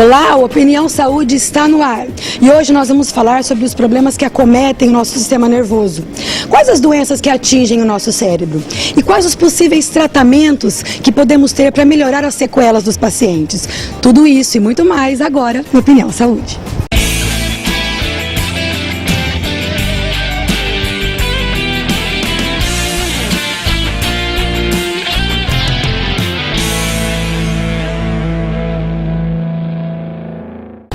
Olá, o Opinião Saúde está no ar e hoje nós vamos falar sobre os problemas que acometem o nosso sistema nervoso. Quais as doenças que atingem o nosso cérebro? E quais os possíveis tratamentos que podemos ter para melhorar as sequelas dos pacientes? Tudo isso e muito mais agora no Opinião Saúde.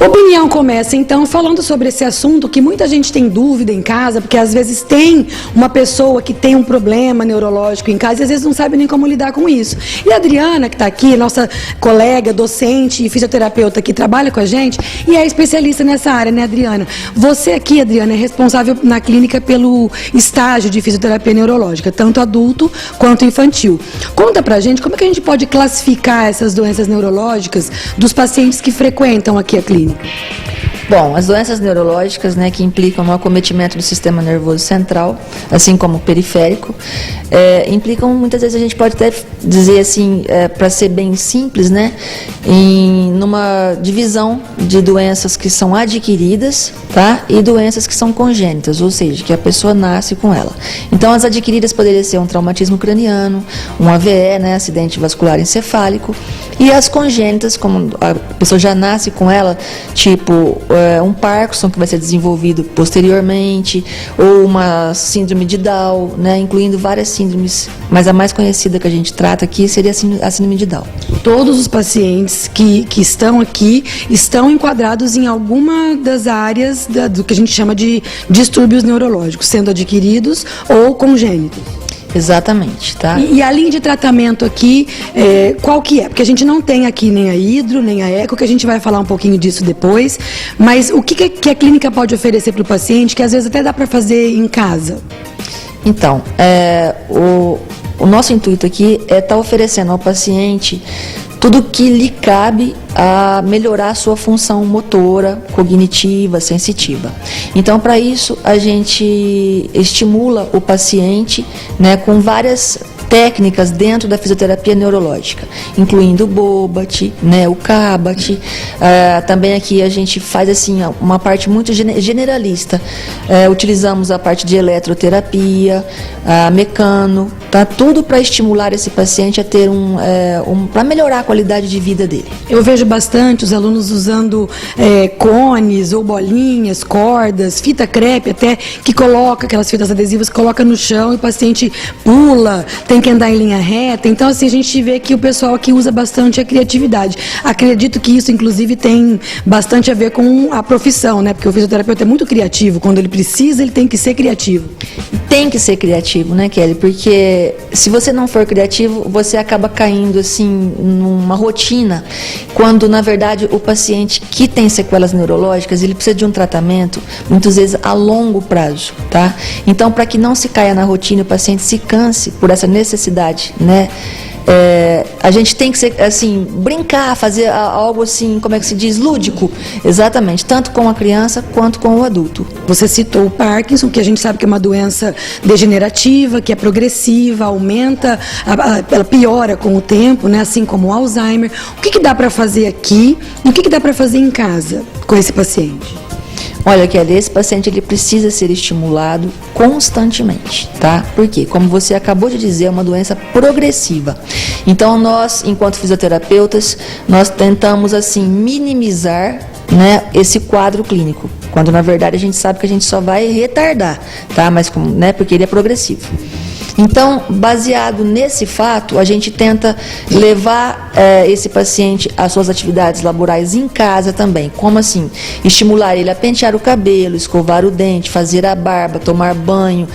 A opinião começa então falando sobre esse assunto que muita gente tem dúvida em casa, porque às vezes tem uma pessoa que tem um problema neurológico em casa e às vezes não sabe nem como lidar com isso. E a Adriana, que está aqui, nossa colega, docente e fisioterapeuta que trabalha com a gente e é especialista nessa área, né, Adriana? Você aqui, Adriana, é responsável na clínica pelo estágio de fisioterapia neurológica, tanto adulto quanto infantil. Conta pra gente como é que a gente pode classificar essas doenças neurológicas dos pacientes que frequentam aqui a clínica. Bom, as doenças neurológicas, né, que implicam no acometimento do sistema nervoso central, assim como o periférico, implicam, muitas vezes a gente pode até dizer assim, para ser bem simples, né, numa divisão de doenças que são adquiridas, tá, e doenças que são congênitas, ou seja, que a pessoa nasce com ela. Então, as adquiridas poderiam ser um traumatismo craniano, um AVE, né, acidente vascular encefálico, e as congênitas, como a pessoa já nasce com ela, tipo um Parkinson que vai ser desenvolvido posteriormente, ou uma síndrome de Down, né, incluindo várias síndromes, mas a mais conhecida que a gente trata aqui seria a síndrome de Down. Todos os pacientes que estão aqui estão enquadrados em alguma das áreas do que a gente chama de distúrbios neurológicos, sendo adquiridos ou congênitos. Exatamente, tá? E a linha de tratamento aqui, qual que é? Porque a gente não tem aqui nem a hidro, nem a eco, que a gente vai falar um pouquinho disso depois, mas o que a clínica pode oferecer para o paciente, que às vezes até dá para fazer em casa? Então, o nosso intuito aqui é estar oferecendo ao paciente tudo que lhe cabe a melhorar a sua função motora, cognitiva, sensitiva. Então, para isso, a gente estimula o paciente, né, com várias técnicas dentro da fisioterapia neurológica, incluindo o Bobat, né, o Cabat. Também aqui a gente faz assim uma parte muito generalista. Utilizamos a parte de eletroterapia, mecano, tá, tudo para estimular esse paciente a ter para melhorar a qualidade de vida dele. Eu vejo bastante os alunos usando cones ou bolinhas, cordas, fita crepe até, que coloca aquelas fitas adesivas, coloca no chão e o paciente pula, tem que andar em linha reta. Então, assim, a gente vê que o pessoal aqui usa bastante a criatividade. Acredito que isso, inclusive, tem bastante a ver com a profissão, né? Porque o fisioterapeuta é muito criativo. Quando ele precisa, ele tem que ser criativo. Tem que ser criativo, né, Kelly? Porque se você não for criativo, você acaba caindo, assim, numa rotina, quando, na verdade, o paciente que tem sequelas neurológicas, ele precisa de um tratamento, muitas vezes, a longo prazo, tá? Então, para que não se caia na rotina, o paciente se canse por essa necessidade, né? A gente tem que ser, assim, brincar, fazer algo assim, como é que se diz, lúdico, exatamente, tanto com a criança quanto com o adulto. Você citou o Parkinson, que a gente sabe que é uma doença degenerativa, que é progressiva, aumenta, ela piora com o tempo, né, assim como o Alzheimer. O que dá para fazer aqui e o que dá para fazer em casa com esse paciente? Olha, Kelly, esse paciente ele precisa ser estimulado constantemente, tá? Porque, como você acabou de dizer, é uma doença progressiva. Então, nós, enquanto fisioterapeutas, nós tentamos, assim, minimizar, né, esse quadro clínico, quando, na verdade, a gente sabe que a gente só vai retardar, tá? Mas, né, porque ele é progressivo. Então, baseado nesse fato, a gente tenta levar esse paciente às suas atividades laborais em casa também. Como assim? Estimular ele a pentear o cabelo, escovar o dente, fazer a barba, tomar banho,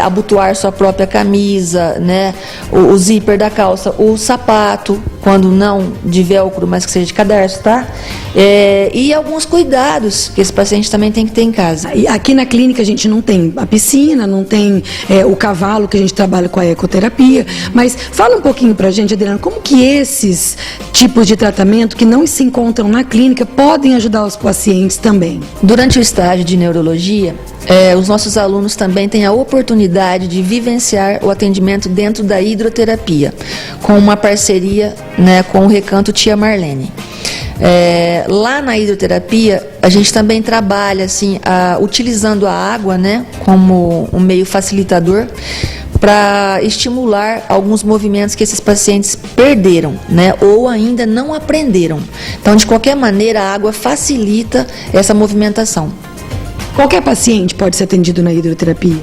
abotoar sua própria camisa, né? O zíper da calça, o sapato, quando não de velcro, mas que seja de cadarço, tá? E alguns cuidados que esse paciente também tem que ter em casa. Aqui na clínica a gente não tem a piscina, não tem o cavalo que a gente trabalha com a ecoterapia, mas fala um pouquinho pra gente, Adriana, como que esses tipos de tratamento que não se encontram na clínica podem ajudar os pacientes também? Durante o estágio de neurologia, os nossos alunos também têm a oportunidade de vivenciar o atendimento dentro da hidroterapia, com uma parceria, né, com o Recanto Tia Marlene. Lá na hidroterapia, a gente também trabalha assim, utilizando a água, né, como um meio facilitador para estimular alguns movimentos que esses pacientes perderam, né, ou ainda não aprenderam. Então, de qualquer maneira, a água facilita essa movimentação. Qualquer paciente pode ser atendido na hidroterapia?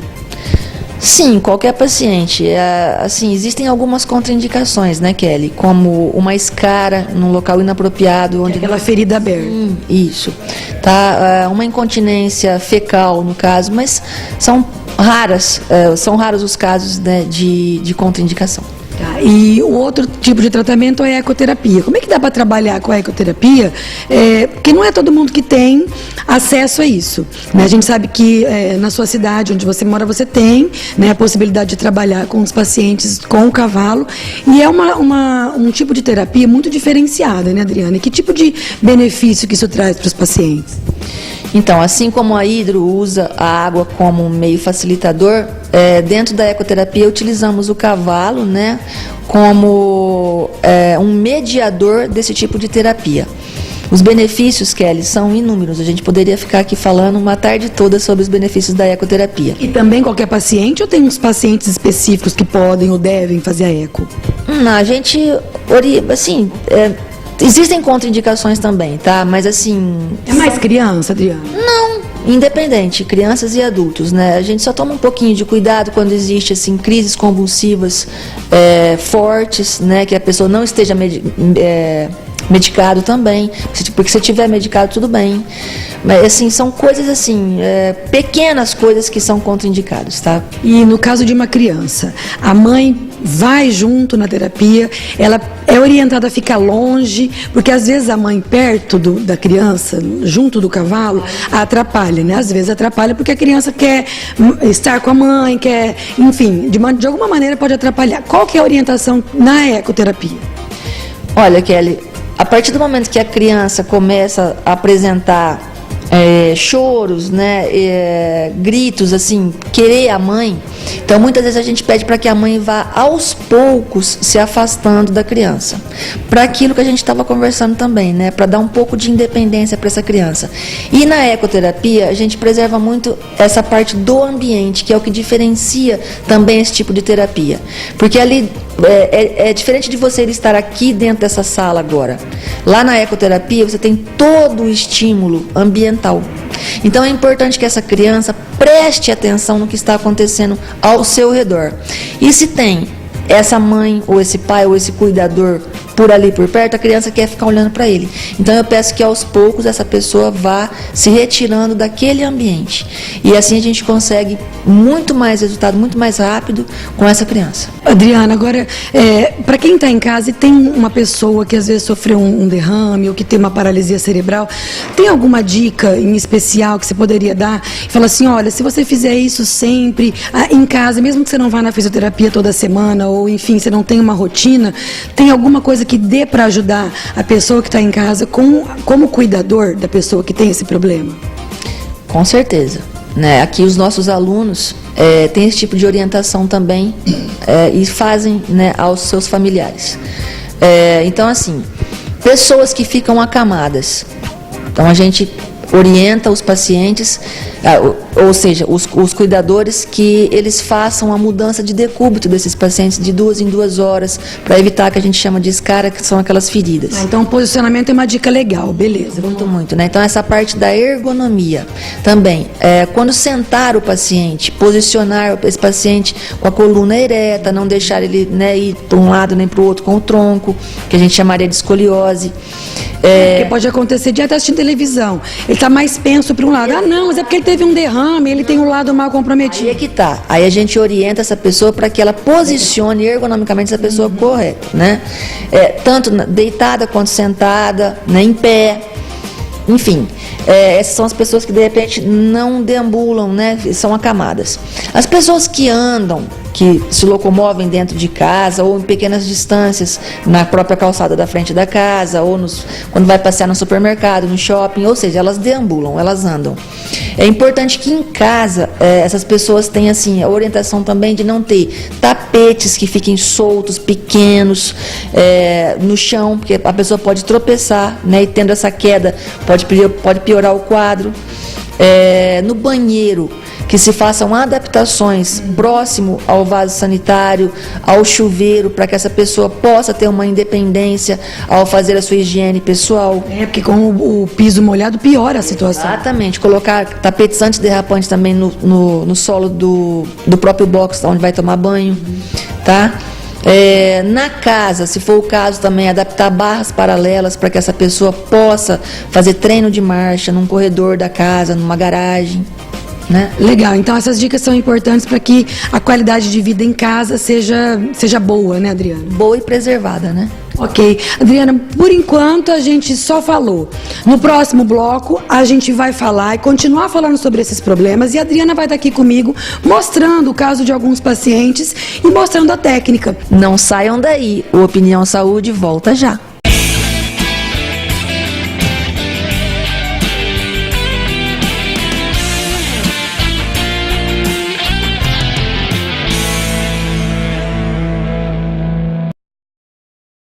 Sim, qualquer paciente. Assim, existem algumas contraindicações, né, Kelly? Como uma escara num local inapropriado, onde aquela ferida aberta. Isso. Tá? Uma incontinência fecal, no caso, mas são raros os casos, né, de contraindicação. Tá. E o outro tipo de tratamento é a ecoterapia. Como é que dá para trabalhar com a ecoterapia? Porque não é todo mundo que tem acesso a isso, né? A gente sabe que na sua cidade, onde você mora, você tem, né, a possibilidade de trabalhar com os pacientes com o cavalo. E é um tipo de terapia muito diferenciada, né, Adriana? E que tipo de benefício que isso traz para os pacientes? Então, assim como a hidro usa a água como um meio facilitador, dentro da ecoterapia utilizamos o cavalo, né, como um mediador desse tipo de terapia. Os benefícios, Kelly, são inúmeros. A gente poderia ficar aqui falando uma tarde toda sobre os benefícios da ecoterapia. E também qualquer paciente ou tem uns pacientes específicos que podem ou devem fazer a eco? A gente, assim... Existem contraindicações também, tá? Mas assim... É mais criança, Adriana? Não, independente, crianças e adultos, né? A gente só toma um pouquinho de cuidado quando existe, assim, crises convulsivas fortes, né? Que a pessoa não esteja medicado também, porque se tiver medicado, tudo bem. Mas, assim, são coisas, assim, pequenas coisas que são contraindicadas, tá? E no caso de uma criança, a mãe vai junto na terapia, ela é orientada a ficar longe, porque às vezes a mãe perto da criança, junto do cavalo, atrapalha, né? Às vezes atrapalha porque a criança quer estar com a mãe, quer, enfim, de alguma maneira pode atrapalhar. Qual que é a orientação na ecoterapia? Olha, Kelly, a partir do momento que a criança começa a apresentar choros, né, gritos, assim, querer a mãe, então muitas vezes a gente pede para que a mãe vá aos poucos se afastando da criança, para aquilo que a gente estava conversando também, né, para dar um pouco de independência para essa criança. E na ecoterapia a gente preserva muito essa parte do ambiente, que é o que diferencia também esse tipo de terapia, porque ali é diferente de você estar aqui dentro dessa sala agora. Lá na ecoterapia você tem todo o estímulo ambiental. Então é importante que essa criança preste atenção no que está acontecendo ao seu redor. E se tem essa mãe, ou esse pai, ou esse cuidador por ali por perto, a criança quer ficar olhando para ele. Então eu peço que aos poucos essa pessoa vá se retirando daquele ambiente. E assim a gente consegue muito mais resultado, muito mais rápido com essa criança. Adriana, agora, para quem está em casa e tem uma pessoa que às vezes sofreu um derrame ou que tem uma paralisia cerebral, tem alguma dica em especial que você poderia dar? Fala assim, olha, se você fizer isso sempre em casa, mesmo que você não vá na fisioterapia toda semana, ou enfim, você não tem uma rotina, tem alguma coisa que dê para ajudar a pessoa que está em casa como cuidador da pessoa que tem esse problema? Com certeza. Né? Aqui os nossos alunos têm esse tipo de orientação também e fazem, né, aos seus familiares. Então, assim, pessoas que ficam acamadas. Então, a gente orienta os pacientes, ou seja, os cuidadores, que eles façam a mudança de decúbito desses pacientes de 2 em 2 horas, para evitar que a gente chama de escara, que são aquelas feridas. Então, o posicionamento é uma dica legal, beleza. Muito, né? Então, essa parte da ergonomia também. Quando sentar o paciente, posicionar esse paciente com a coluna ereta, não deixar ele, né, ir para um lado nem para o outro com o tronco, que a gente chamaria de escoliose. Porque pode acontecer de até assistir televisão. Ele está mais penso para um lado. Ah, não, mas é porque ele teve um derrame, ele tem um lado mal comprometido. Aí é que tá. Aí a gente orienta essa pessoa para que ela posicione ergonomicamente essa pessoa correta, né? Tanto deitada quanto sentada, né, em pé. Enfim, essas são as pessoas que de repente não deambulam, né, são acamadas. As pessoas que andam, que se locomovem dentro de casa ou em pequenas distâncias na própria calçada da frente da casa ou quando vai passear no supermercado, no shopping, ou seja, elas deambulam, elas andam. É importante que em casa essas pessoas tenham assim, a orientação também de não ter tapetes que fiquem soltos, pequenos, no chão, porque a pessoa pode tropeçar, né, e tendo essa queda pode piorar o quadro. No banheiro, que se façam adaptações próximo ao vaso sanitário, ao chuveiro, para que essa pessoa possa ter uma independência ao fazer a sua higiene pessoal. Porque com o piso molhado piora a situação. Exatamente. Colocar tapetes antiderrapantes também no solo do próprio box, onde vai tomar banho, tá? Na casa, se for o caso também, adaptar barras paralelas para que essa pessoa possa fazer treino de marcha num corredor da casa, numa garagem, né? Legal, então essas dicas são importantes para que a qualidade de vida em casa seja boa, né, Adriana? Boa e preservada, né? Ok. Adriana, por enquanto a gente só falou. No próximo bloco a gente vai falar e continuar falando sobre esses problemas e a Adriana vai estar aqui comigo mostrando o caso de alguns pacientes e mostrando a técnica. Não saiam daí, o Opinião Saúde volta já.